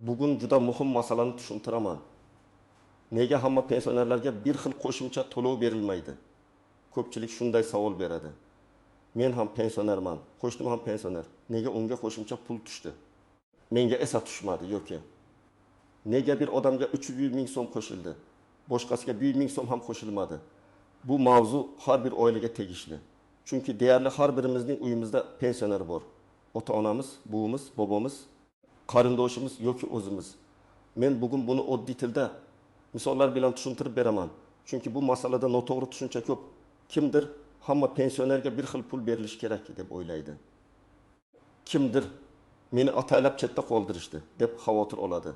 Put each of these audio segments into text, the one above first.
Bugun juda muhim masalani tushuntiraman. Nega hamma pensionerlarga bir xil qo'shimcha to'lov berilmaydi? Ko'pchilik shunday savol beradi. Men ham pensionerman, qo'shnim ham pensioner. Nega unga qo'shimcha pul tushdi? Menga esa tushmadi yoki. Nega bir odamga 300 ming so'm qo'shildi? Boshqasiga 100 ming so'm ham qo'shilmadi. Bu mavzu har bir oilaga tegishli. Chunki deyarli har birimizning uyimizda pensioner bor. Ota-onamiz, buvimiz, bobomiz, qarindoshimiz yoki o'zimiz. Men bugun buni oddiy tilda misollar bilan tushuntirib beraman. Chunki bu masalada noto'g'ri tushuncha ko'p. Kimdir hamma pensionerga bir xil pul berilishi kerak deb o'ylaydi. Kimdir meni ataylab chetda qoldirishdi deb xavotir oladi.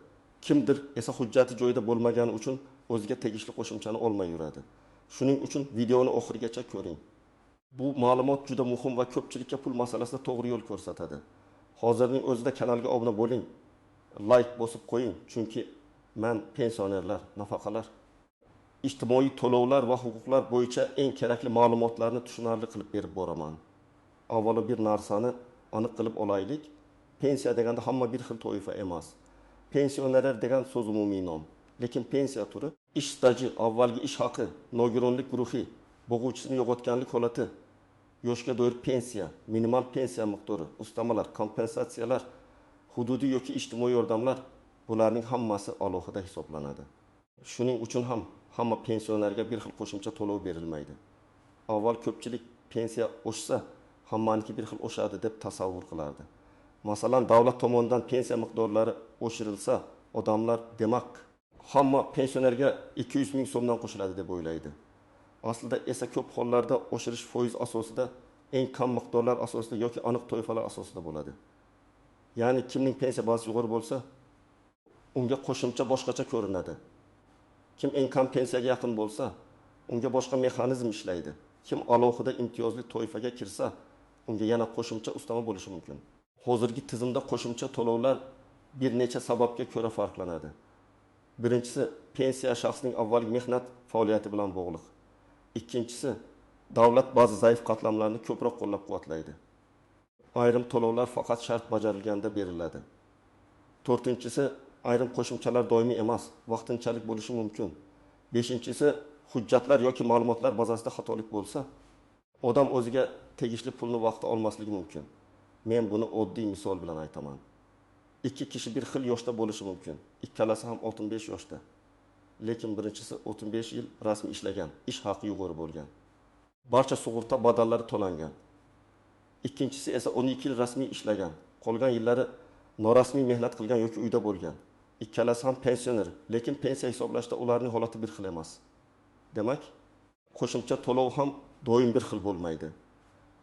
Kimdir esa hujjati joyida bo'lmagani uchun o'ziga tegishli qo'shimchani olmay yuradi. Shuning uchun videoni oxirigacha ko'ring. Bu ma'lumot juda muhim va ko'pchilikka pul masalasida to'g'ri yo'l ko'rsatadi. Hozirning o'zida kanalga obuna bo'ling, like bosib qo'ying, chunki men pensionerlar, nafaqalar, ijtimoiy to'lovlar va huquqlar bo'yicha eng kerakli ma'lumotlarni tushunarli qilib berib boraman. Avvalo bir narsani aniq qilib olaylik. Pensiya deganda hamma bir xil toifa emas. Pensionerlar degan so'z umumiy nom. Lekin pensiya turi ish staji, avvalgi ish haqi, nogironlik guruhi, bo'g'uvchisini yo'qotganlik holati, yoshga doir pensiya, minimal pensiya miqdori, ustamalar, kompensatsiyalar, hududiy yoki ijtimoiy yordamlar bularning hammasi alohida hisoblanadi. Shuning uchun ham hamma pensionerga bir xil qo'shimcha to'lov berilmaydi. Avval ko'pchilik pensiya oshsa, hammaniki bir xil oshadi deb tasavvur qilardi. Masalan, davlat tomonidan pensiya miqdorlari oshirilsa, odamlar demak hamma pensionerga 200 ming so'mdan qo'shiladi deb o'ylaydi. Aslida esa ko'p hollarda oshirish foiz asosida, eng kam miqdorlar asosida yoki aniq toifalar asosida bo'ladi. Ya'ni kimning pensiya bazasi yuqori bo'lsa, unga qo'shimcha boshqacha ko'rinadi. Kim eng kam pensiyaga yaqin bo'lsa, unga boshqa mexanizm ishlaydi. Kim alohida imtiyozli toifaga kirsa, unga yana qo'shimcha ustama bo'lishi mumkin. Hozirgi tizimda qo'shimcha to'lovlar bir necha sababga ko'ra farqlanadi. Birinchisi, pensiya shaxsning avvalgi mehnat faoliyati bilan bog'liq. Ikkinchisi, davlat ba'zi zaif qatlamlarni ko'proq qo'llab-quvvatlaydi. Ayrim to'lovlar faqat shart bajarilganda beriladi. To'rtinchisi, ayrim qo'shimchalar doimiy emas, vaqtinchalik bo'lishi mumkin. Beshinchisi, hujjatlar yoki ma'lumotlar bazasida xatolik bo'lsa, odam o'ziga tegishli pulni vaqtida olmasligi mumkin. Men buni oddiy misol bilan aytaman. Ikki kishi bir xil yoshda bo'lishi mumkin. Ikkalasi ham 65 yoshda. Lekin birinchisi 35 yil rasmiy ishlagan, ish haqi yuqori bo'lgan. Barcha sug'urta badallari to'langan. Ikkinchisi esa 12 yil rasmiy ishlagan, qolgan yillari norasmiy mehnat qilgan yoki uyda bo'lgan. Ikkalasi ham pensioner, lekin pensiya hisoblashda ularning holati bir xil emas. Demak, qo'shimcha to'lov ham doim bir xil bo'lmaydi.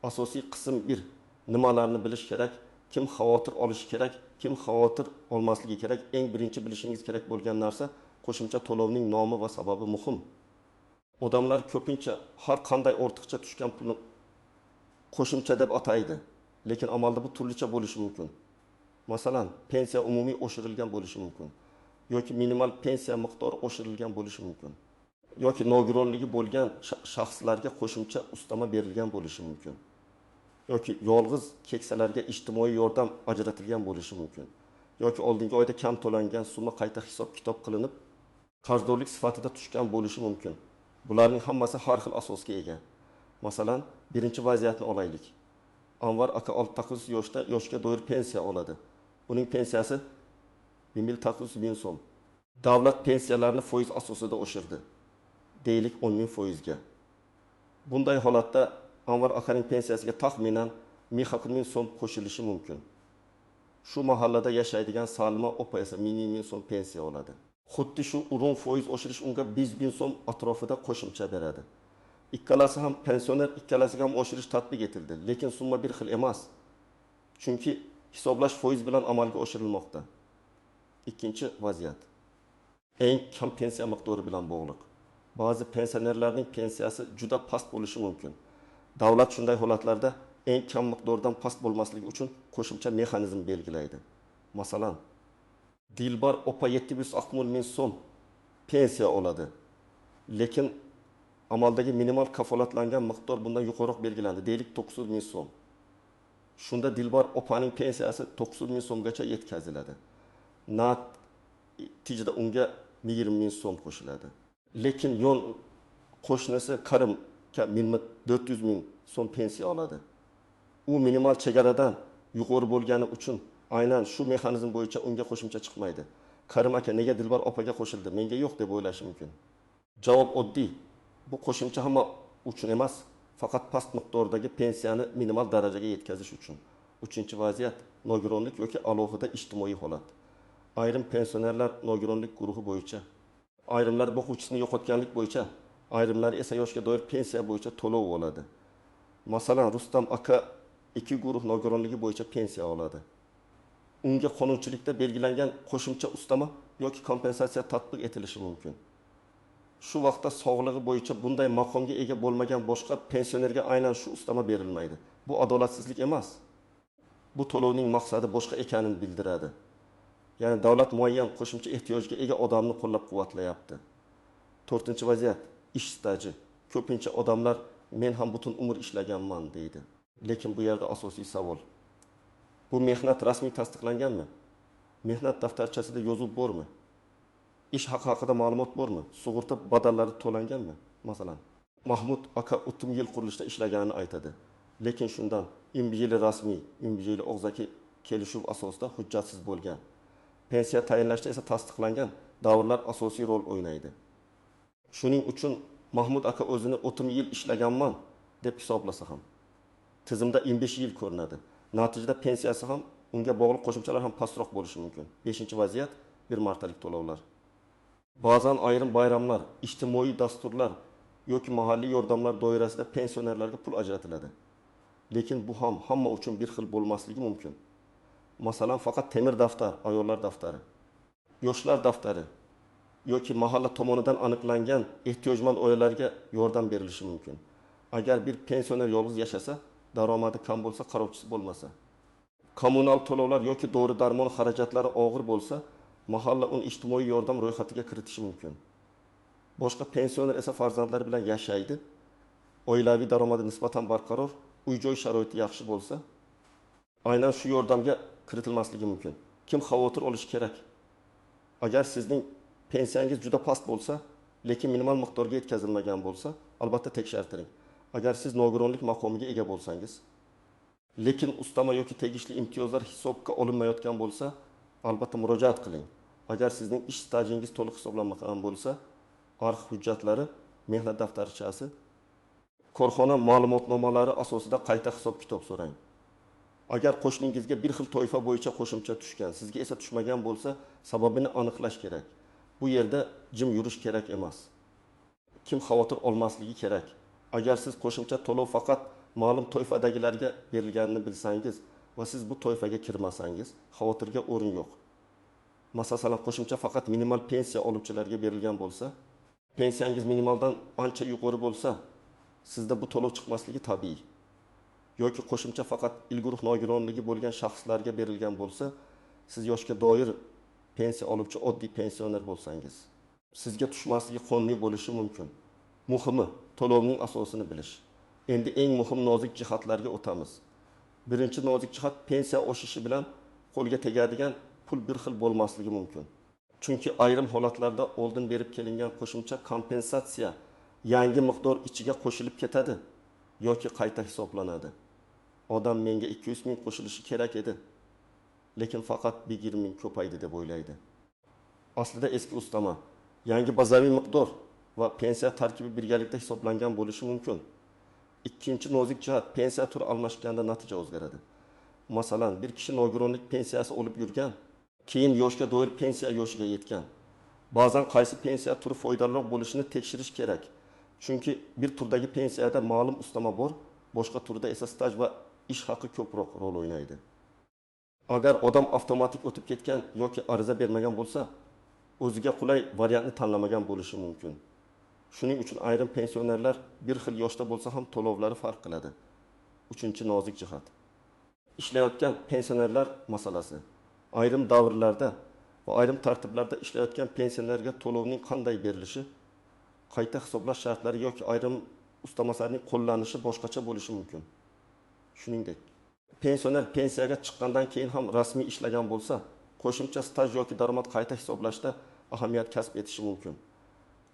Asosiy qism 1. Nimalarni bilish kerak, kim xavotir olishi kerak, kim xavotir olmasligi kerak, eng birinchi bilishingiz kerak bo'lgan narsa qo'shimcha to'lovning nomi va sababi muhim. Odamlar ko'pincha har qanday ortiqcha tushgan pulni qo'shimcha deb ataydi, lekin amalda bu turlicha bo'lishi mumkin. Masalan, pensiya umumiy oshirilgan bo'lishi mumkin, yoki minimal pensiya miqdori oshirilgan bo'lishi mumkin, yoki nogironligi bo'lgan shaxslarga qo'shimcha ustama berilgan bo'lishi mumkin, yoki yolg'iz keksalarga ijtimoiy yordam ajratilgan bo'lishi mumkin, yoki oldingi oyda kam to'langan summa qayta hisob-kitob qilinib, qarzdorlik sifatida tushgan bo'lishi mumkin. Bularning hammasi har xil asosga ega. Masalan, birinchi vaziyatni olaylik. Anvar aka 69 yoshda yoshga doir pensiya oladi. Uning pensiyasi 1900 ming so'm. Davlat pensiyalarini foiz asosida oshirdi. Deylik 10 ming foizga. Bunday holatda Anvar akaning pensiyasiga taxminan 1040 ming so'm qo'shilishi mumkin. Shu mahallada yashaydigan Salma opa esa 1000 ming so'm pensiya oladi. Xuddi shu urun foiz oshirish unga 100 ming so'm atrofida qo'shimcha beradi. Ikkalasi ham pensioner, ikkalasiga ham oshirish tatbiq etildi, lekin summa bir xil emas. Chunki hisoblash foiz bilan amalga oshirilmoqda. Ikkinchi vaziyat. Eng kam pensiya miqdori bilan bog'liq. Ba'zi pensionerlarning pensiyasi juda past bo'lishi mumkin. Davlat shunday holatlarda eng kam miqdordan past bo'lmasligi uchun qo'shimcha mexanizm belgilaydi. Masalan, Dilbar opa 760 ming so'm pensiya oladi. Lekin amaldagi minimal kafolatlangan miqdor bundan yuqoriroq belgilandi. Deylik 900 ming so'm. Shunda Dilbar opaning pensiyasi 900 ming so'mgacha yetkaziladi. Na tijida unga 20 ming so'm qo'shiladi. Lekin yon qo'shnisi Karim 400 ming so'm pensiya oladi. U minimal chegaradan yuqori bo'lgani uchun aynan shu mexanizm bo'yicha unga qo'shimcha chiqmaydi. Karim aka nega Dilbar opaga qo'shildi? Menga yo'q deb o'ylashi mumkin. Javob oddiy. Bu qo'shimcha hamma uchun emas, faqat past miqdordagi pensiyani minimal darajaga yetkazish uchun. Uchinchi vaziyat nogironlik yoki alohida ijtimoiy holat. Ayrim pensionerlar nogironlik guruhi bo'yicha, ayrimlar boquvchisini yo'qotganlik bo'yicha, ayrimlar esa yoshga doir pensiya bo'yicha to'lov oladi. Masalan, Rustam aka 2 guruh nogironligi bo'yicha pensiya oladi. Unga qonunchilikda belgilangan qo'shimcha ustama yoki kompensatsiya tatbiq etilishi mumkin. Shu vaqtda sog'lig'i bo'yicha bunday maqomga ega bo'lmagan boshqa pensionerga aynan shu ustama berilmaydi. Bu adolatsizlik emas. Bu to'lovning maqsadi boshqa ekanini bildiradi. Ya'ni davlat muayyan qo'shimcha ehtiyojga ega odamni qo'llab-quvvatlayapti. 4-vaziyat ish staji. Ko'pincha odamlar men ham butun umr ishlaganman deydi. Lekin bu yerda asosiy savol: bu mehnat rasmiy tasdiqlanganmi? Mehnat daftarchasida yozuv bormi? Ish haqi haqida ma'lumot bormi? Sug'urta badallari to'langanmi? Masalan, Mahmud aka 30 yil qurilishda ishlaganini aytadi. Lekin shundan 20 yili rasmiy, 20 yili og'zaki kelishuv asosida hujjatsiz bo'lgan. Pensiya tayinlashda esa tasdiqlangan davrlar asosiy rol o'ynaydi. Shuning uchun Mahmud aka o'zini 30 yil ishlaganman deb hisoblasa ham tizimda 25 yil ko'rinadi. Natijada pensiyasi ham unga bog'liq qo'shimchalar ham pastroq bo'lishi mumkin. 5-vaziyat bir martalik to'lovlar. Ba'zan ayrim bayramlar, ijtimoiy dasturlar yoki mahalliy yordamlar doirasida pensionerlarga pul ajratiladi. Lekin bu ham hamma uchun bir xil bo'lmasligi mumkin. Masalan, faqat temir daftar, ayollar daftari, yoshlar daftari yoki mahalla tomonidan aniqlangan ehtiyojmand oilalarga yordam berilishi mumkin. Agar bir pensioner yolg'iz yashasa, daromadi kam bo'lsa, qarovchisi bo'lmasa, kommunal to'lovlar yoki dori-darmon xarajatlari og'ir bo'lsa, mahalla uni ijtimoiy yordam ro'yxatiga kiritishi mumkin. Boshqa pensioner esa farzandlari bilan yashaydi, oilaviy daromadi nisbatan barqaror, uy-joy sharoiti yaxshi bo'lsa, aynan shu yordamga kiritilmasligi mumkin. Kim xavotir olishi kerak? Agar sizning pensiyangiz juda past bo'lsa, lekin minimal miqdorga yetkazilmagan bo'lsa, albatta tekshirtiring. Agar siz nogironlik maqomiga ega bo'lsangiz, lekin ustama yoki tegishli imtiyozlar hisobga olinmayotgan bo'lsa, albatta murojaat qiling. Agar sizning ish stajingiz to'liq hisoblanmagan bo'lsa, arxiv hujjatlari, mehnat daftarchasi, korxona ma'lumotnomalari asosida qayta hisob-kitob so'rang. Agar qo'shningizga bir xil toifa bo'yicha qo'shimcha tushgan, sizga esa tushmagan bo'lsa, sababini aniqlash kerak. Bu yerda jim yurish kerak emas. Kim xavotir olmasligi kerak. Agar siz qo'shimcha to'lov faqat ma'lum toifadagilarga berilganini bilsangiz va siz bu toifaga kirmasangiz, xavotirga o'rin yo'q. Masalan, qo'shimcha faqat minimal pensiya oluvchilarga berilgan bo'lsa, pensiyangiz minimaldan ancha yuqori bo'lsa, sizda bu to'lov chiqmasligi tabiiy. Yoki qo'shimcha faqat ilguruh nogironligi bo'lgan shaxslarga berilgan bo'lsa, siz yoshga doir pensiya oluvchi oddiy pensioner bo'lsangiz, sizga tushmasligi qonuniy bo'lishi mumkin. Muhimi, to'lovning asosini bilish. Endi eng muhim nozik jihatlarga o'tamiz. Birinchi nozik jihat, pensiya oshishi bilan qo'lga tegadigan pul bir xil bo'lmasligi mumkin. Chunki ayrim holatlarda oldin berib kelingan qo'shimcha kompensatsiya yangi miqdor ichiga qo'shilib ketadi yoki qayta hisoblanadi. Odam menga 200 ming qo'shilishi kerak edi, lekin faqat 20 ming ko'paydi deb o'ylaydi. Aslida eski ustama yangi bazaviy miqdor va pensiya tarkibi birgalikda hisoblangan bo'lishi mumkin. Ikkinchi nozik jihat, pensiya turi almashganda natija o'zgaradi. Masalan, bir kishi nogironlik pensiyasi olib yurgan, keyin yoshga doir pensiya yoshiga yetgan. Ba'zan qaysi pensiya turi foydaliroq bo'lishini tekshirish kerak. Chunki bir turdagi pensiyada ma'lum ustama bor, boshqa turda esa staj va ish haqi ko'proq rol o'ynaydi. Agar odam avtomatik o'tib ketgan yoki ariza bermagan bo'lsa, o'ziga qulay variantni tanlamagan bo'lishi mumkin. Shuning uchun ayrim pensionerlar bir xil yoshda bo'lsa ham to'lovlari farq qiladi. Uchinchi nozik jihat. Ishlayotgan pensionerlar masalasi. Ayrim davrlarda va ayrim tartiblarda ishlayotgan pensionerlarga to'lovning qanday berilishi, qayta hisoblash shartlari yoki ayrim ustamalarning qo'llanishi boshqacha bo'lishi mumkin. Shuningdek, pensioner pensiyaga chiqqandan keyin ham rasmiy ishlagan bo'lsa, qo'shimcha staj yoki daromad qayta hisoblashda ahamiyat kasb etishi mumkin.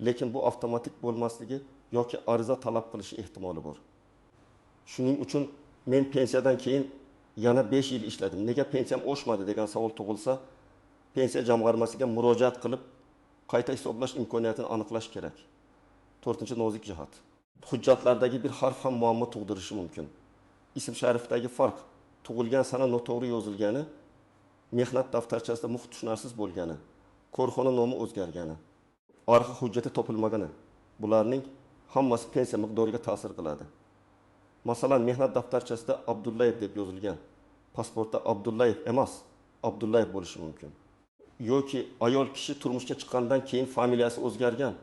Lekin bu avtomatik bo'lmasligi yoki ariza talab qilishi ehtimoli bor. Shuning uchun men pensiyadan keyin yana 5 yil ishladim. Nega pensiyam oshmadi degan savol tug'ilsa, pensiya jamg'armasiga murojaat qilib qayta hisoblash imkoniyatini aniqlash kerak. 4-nozik jihat. Hujjatlardagi bir harf ham muammo tug'dirishi mumkin. Ism sharifdagi farq tug'ilgan sana noto'g'ri yozilgani, mehnat daftarchasida muxtushunarsiz bo'lgani, korxona nomi o'zgargani, orqa hujjati topilmagani. Bularning hammasi pensiya miqdoriga ta'sir qiladi. Masalan, mehnat daftarchasida Abdullayev deb yozilgan, pasportda Abdullayev emas, Abdullayev bo'lishi mumkin. Yoki ayol kishi turmushga chiqqandan keyin familiyasi o'zgargan,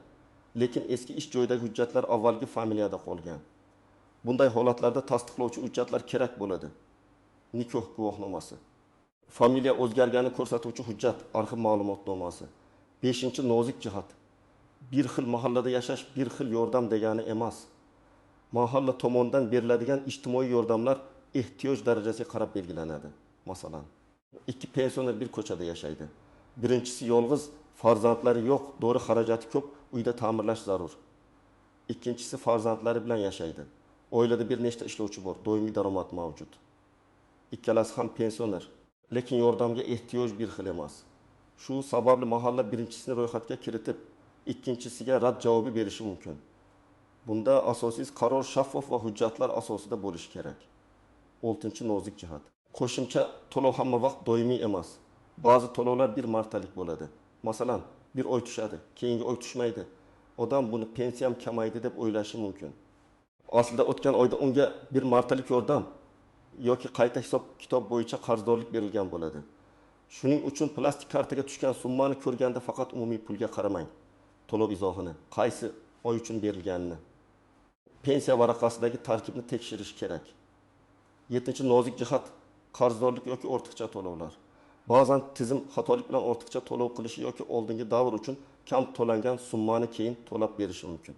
lekin eski ish joyidagi hujjatlar avvalgi familiyada qolgan. Bunday holatlarda tasdiqlovchi hujjatlar kerak bo'ladi. Nikoh guvohnomasi, familiya o'zgarganini ko'rsatuvchi hujjat, arxiv ma'lumotnomasi. 5-nozik jihat. Bir xil mahallada yashash bir xil yordam degani emas. Mahalla tomonidan beriladigan ijtimoiy yordamlar ehtiyoj darajasiga qarab belgilanadi. Masalan, 2 pensioner bir ko'chada yashaydi. Birinchisi yolg'iz, farzandlari yo'q, dori xarajati ko'p, uyda ta'mirlash zarur. Ikkinchisi farzandlari bilan yashaydi. Oilada bir nechta ishlovchi bor, doimiy daromad mavjud. Ikkalasi ham pensioner, lekin yordamga ehtiyoj bir xil emas. Shu sababli mahalla birinchisini ro'yxatga kiritib, ikkinchisiga rad javobi berishi mumkin. Bunda asosiy qaror shaffof va hujjatlar asosida bo'lishi kerak. 6-nozik jihat. Qo'shimcha to'lov hamma vaqt doimiy emas. Ba'zi to'lovlar bir martalik bo'ladi. Masalan, bir oy tushadi, keyingi oy tushmaydi. Odam buni pensiyam kamaydi deb o'ylashi mumkin. Aslida o'tgan oyda unga bir martalik yordam yoki qayta hisob kitob bo'yicha qarzdorlik berilgan bo'ladi. Shuning uchun plastik kartaga tushgan summani ko'rganda faqat umumiy pulga qaramang. To'lov izohini, qaysi oy uchun berilganini, pensiya varaqasidagi tarkibni tekshirish kerak. 7-nozik jihat, qarzdorlik yoki ortiqcha to'lovlar. Ba'zan tizim xatolik bilan ortiqcha to'lov qilishi yoki oldingi davr uchun kam to'langan summani keyin to'lab berishi mumkin.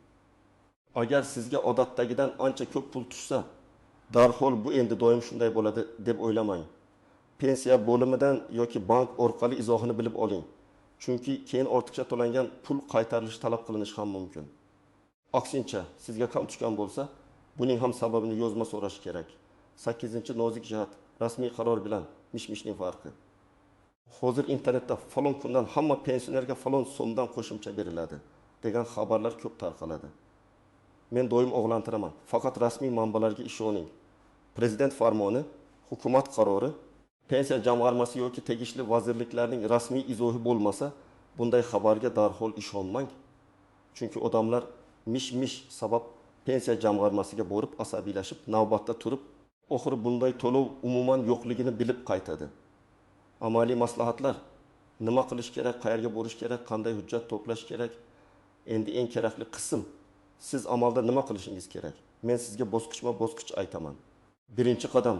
Agar sizga odatdagidan ancha ko'p pul tushsa, darhol bu endi doim shunday bo'ladi deb o'ylamang. Pensiya bo'limidan yoki bank orqali izohini bilib oling. Chunki keyin ortiqcha to'langan pul qaytarilishi talab qilinishi ham mumkin. Aksincha, sizga kam tushgan bo'lsa, buning ham sababini yozma so'rash kerak. 8-nozik jihat, rasmiy qaror bilan mish-mishning farqi. Hozir internetda falon kundan hamma pensionerga falon so'mdan qo'shimcha beriladi degan xabarlar ko'p tarqaladi. Men doim ogohlantiraman. Faqat rasmiy manbalarga ishoning. Prezident farmoni, hukumat qarori, pensiya jamg'armasi yoki tegishli vazirliklarning rasmiy izohi bo'lmasa, bunday xabarga darhol ishonmang. Chunki odamlar mish-mish sabab pensiya jamg'armasiga borib asabiylashib, navbatda turib, oxiri bunday to'lov umuman yo'qligini bilib qaytadi. Amaliy maslahatlar: nima qilish kerak, qayerga borish kerak, qanday hujjat to'plash kerak? Endi eng kerakli qism, siz amalda nima qilishingiz kerak? Men sizga bosqichma-bosqich aytaman. Birinchi qadam,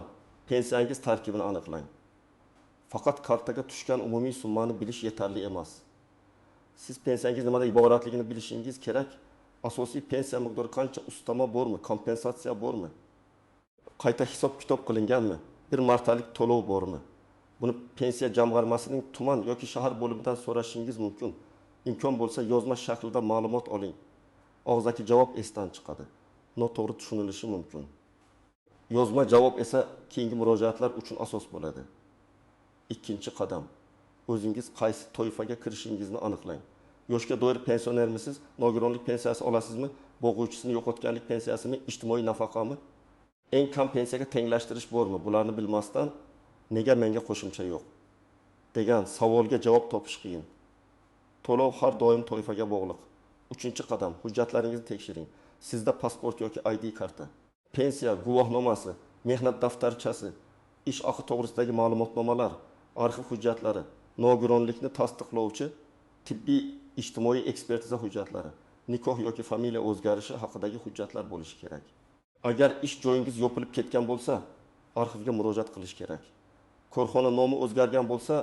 pensiyangiz tarkibini aniqlang. Faqat kartaga tushgan umumiy summani bilish yetarli emas. Siz pensiyangiz nimadan iboratligini bilishingiz kerak. Asosiy pensiya miqdori qancha, ustama bormi, kompensatsiya bormi? Qayta hisob-kitob qilinganmi? Bir martalik to'lov bormi? Buni pensiya jamg'armasining tuman yoki shahar bo'limidan so'rashingiz mumkin. Imkon bo'lsa yozma shaklda ma'lumot oling. Og'zaki javob esdan chiqadi. Noto'g'ri tushunilishi mumkin. Yozma javob esa keyingi murojaatlar uchun asos bo'ladi. Ikkinchi qadam, o'zingiz qaysi toifaga kirishingizni aniqlang. Yoshga doir pensionermisiz, nogironlik pensiyasi olasizmi, boquvchisini yo'qotganlik pensiyasimi, ijtimoiy nafaqami? Eng kam pensiyaga tenglashtirish bormi? Bularni bilmasdan nega menga qo'shimcha yo'q degan savolga javob topish qiyin. To'lov har doim toifaga bog'liq. 3-qadam, hujjatlaringizni tekshiring. Sizda pasport yoki ID karta, pensiya guvohnomasi, mehnat daftarchasi, ish haqi to'g'risidagi ma'lumotnomalar, arxiv hujjatlari, nogironlikni tasdiqlovchi tibbiy ijtimoiy ekspertiza hujjatlari, nikoh yoki familiya o'zgarishi haqidagi hujjatlar bo'lishi kerak. Agar ish joyingiz yopilib ketgan bo'lsa, arxivga murojaat qilish kerak. Korxona nomi o'zgargan bo'lsa,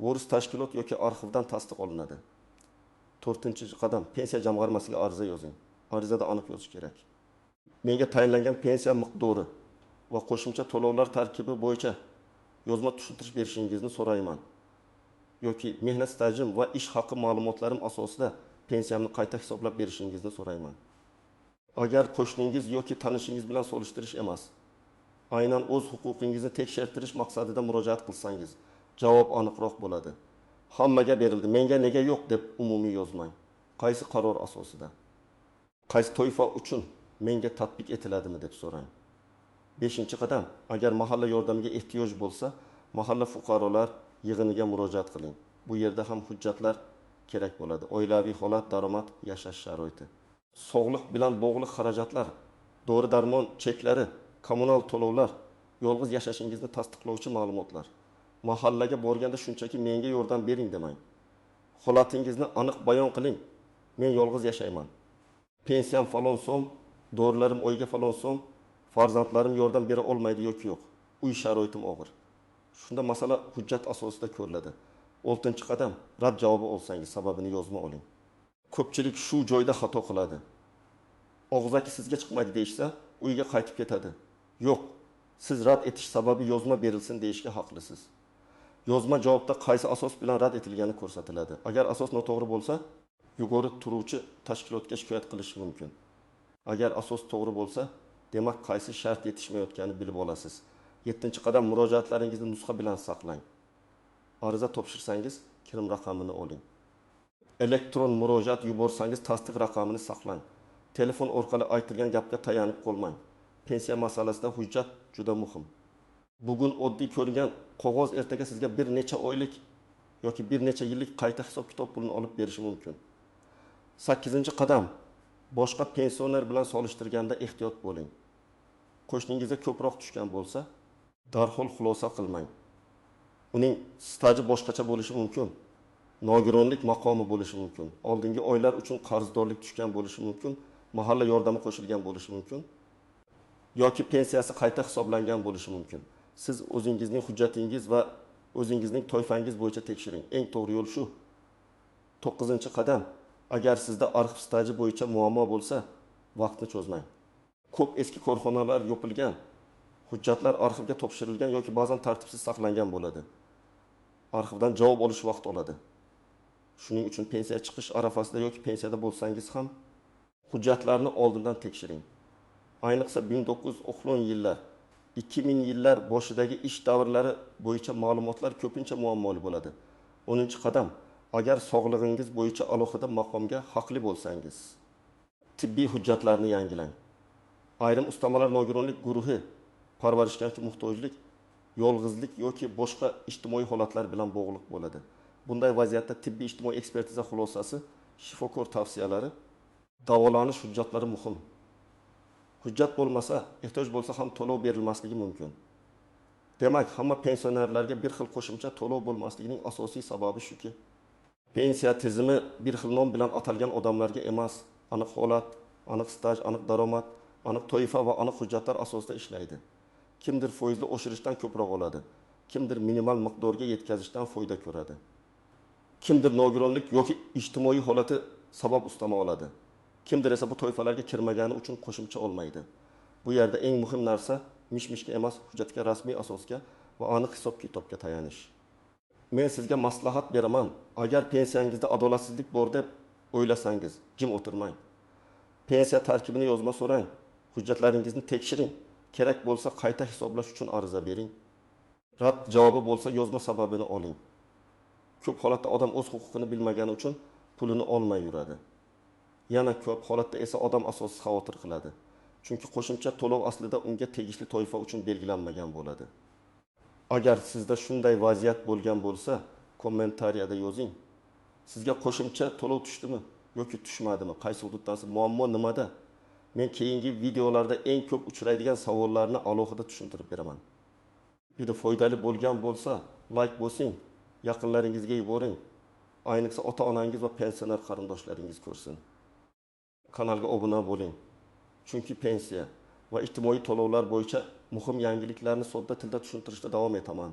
voris tashkilot yoki arxivdan tasdiq olinadi. 4-qadam, pensiya jamg'armasiga ariza yozing. Arizada aniq yozish kerak. Menga tayinlangan pensiya miqdori va qo'shimcha to'lovlar tarkibi bo'yicha yozma tushuntirish berishingizni so'rayman. yoki mehnat stajim va ish haqi ma'lumotlarim asosida pensiyamni qayta hisoblab berishingizni so'rayman. Agar qo'shningiz yoki tanishingiz bilan solishtirish emas, aynan o'z huquqingizni tekshirtirish maqsadida murojaat qilsangiz, javob aniqroq bo'ladi. Hammaga berildi, menga nega yo'q deb umumiy yozmang. Qaysi qaror asosida? Qaysi toifa uchun menga tatbiq etiladimi deb so'rang. 5-qadam, agar mahalla yordamiga ehtiyoj bo'lsa, mahalla fuqarolar yig'iniga murojaat qiling. Bu yerda ham hujjatlar kerak bo'ladi. Oilaviy holat, daromad, yashash sharoiti. Sog'liq bilan bog'liq xarajatlar, dori-darmon cheklari, kommunal to'lovlar, yolg'iz yashashingizni tasdiqlovchi ma'lumotlar. Mahallaga borganda shunchaki menga yordam bering demang. Holatingizni aniq bayon qiling. Men yolg'iz yashayman. Pensiyam falon so'm, dorilarim oyga falon so'm, farzandlarim yordam bera olmaydi yoki yo'q. Uy sharoitim og'ir. Shunda masala hujjat asosida ko'riladi. 6-qadam, rad javobi olsangiz sababini yozma oling. Ko'pchilik shu joyda xato qiladi. Og'zaki sizga chiqmaydi deyishsa, uyga qaytib ketadi. Yo'q, siz rad etish sababi yozma berilsin deyishga haqlisiz. Yozma javobda qaysi asos bilan rad etilgani ko'rsatiladi. Agar asos noto'g'ri bo'lsa, yuqori turuvchi tashkilotga shikoyat qilish mumkin. Agar asos to'g'ri bo'lsa, demak qaysi shart yetishmayotganini bilib olasiz. 7-qadam, murojaatlaringizni nusxa bilan saqlang. Ariza topshirsangiz, kirim raqamini oling. Elektron murojaat yuborsangiz, tasdiq raqamini saqlang. Telefon orqali aytilgan gapga tayanib qolmang. Pensiya masalasida hujjat juda muhim. Bugun oddiy ko'rgan qog'oz ertaga sizga bir necha oylik yoki bir necha yillik qayta hisob-kitob pulini olib berishi mumkin. 8-qadam, boshqa pensioner bilan solishtirganda ehtiyot bo'ling. Qo'shningizga ko'proq tushgan bo'lsa, darhol xulosa qilmang. Uning staji boshqacha bo'lishi mumkin. Nogironlik maqomi bo'lishi mumkin. Oldingi oylar uchun qarzdorlik tushgan bo'lishi mumkin. Mahalla yordami qo'shilgan bo'lishi mumkin. Yoki pensiyasi qayta hisoblangan bo'lishi mumkin. Siz o'zingizning hujjatingiz va o'zingizning toifangiz bo'yicha tekshiring. Eng to'g'ri yo'l shu. 9-qadam, agar sizda arxiv staji bo'yicha muammo bo'lsa, vaqtni cho'zmang. Ko'p eski korxonalar yopilgan, hujjatlar arxivga topshirilgan yoki ba'zan tartibsiz saqlangan bo'ladi. Arxivdan javob olish vaqt oladi. Shuning uchun pensiya chiqish arafasida yoki pensiyada bo'lsangiz ham hujjatlarni oldindan tekshiring. Ayniqsa 1990 yillar, 2000 yillar boshidagi ish davrlari bo'yicha ma'lumotlar ko'pincha muammoli bo'ladi. 10-qadam, agar sog'lig'ingiz bo'yicha alohida maqomga haqli bo'lsangiz, tibbiy hujjatlarni yangilang. Ayrim ustamalar nogironlik guruhi, parvarishga muhtojlik, yolg'izlik yoki boshqa ijtimoiy holatlar bilan bog'liq bo'ladi. Bunday vaziyatda tibbiy ijtimoiy ekspertiza xulosasi, shifokor tavsiyalari, davolanish hujjatlari muhim. Hujjat bo'lmasa, ehtiyoj bo'lsa ham to'lov berilmasligi mumkin. Demak, hamma pensionerlarga bir xil qo'shimcha to'lov bo'lmasligining asosiy sababi shuki, pensiya tizimi bir xil nom bilan atalgan odamlarga emas, aniq holat, aniq staj, aniq daromad, aniq toifa va aniq hujjatlar asosida ishlaydi. Kimdir foizli oshirishdan ko'proq oladi, kimdir minimal miqdorga yetkazishdan foyda ko'radi. Kimdir nogironlik yoki ijtimoiy holati sabab ustama oladi. Kimdir esa bu toifalarga kirmagani uchun qo'shimcha olmaydi. Bu yerda eng muhim narsa mish-mishga emas, hujjatga, rasmiy asosga va aniq hisob-kitobga tayanish. Men sizga maslahat beraman. Agar pensiyangizda adolatsizlik bor deb o'ylasangiz, jim o'tirmang. Pensiya tarkibini yozma so'rang, hujjatlaringizni tekshiring. Kerak bo'lsa qayta hisoblash uchun ariza bering. Rad javobi bo'lsa yozma sababini oling. Ko'p holatda odam o'z huquqini bilmagani uchun pulini olmay yuradi. Yana ko'p holatda esa odam asossiz xavotir qiladi. Chunki qo'shimcha to'lov aslida unga tegishli toifa uchun belgilanmagan bo'ladi. Agar sizda shunday vaziyat bo'lgan bo'lsa, kommentariyada yozing. Sizga qo'shimcha to'lov tushdimi yoki tushmadimi? Qaysi hududdasiz? Muammo nimada? Men keyingi videolarda eng ko'p uchraydigan savollarni alohida tushuntirib beraman. Video foydali bo'lgan bo'lsa, like bosing, yaqinlaringizga yuboring. Ayniqsa ota-onangiz va pensioner qarindoshlaringiz ko'rsin. Kanalga obuna bo'ling. Chunki pensiya va ijtimoiy to'lovlar bo'yicha muhim yangiliklarni sodda tilda tushuntirishda davom etaman.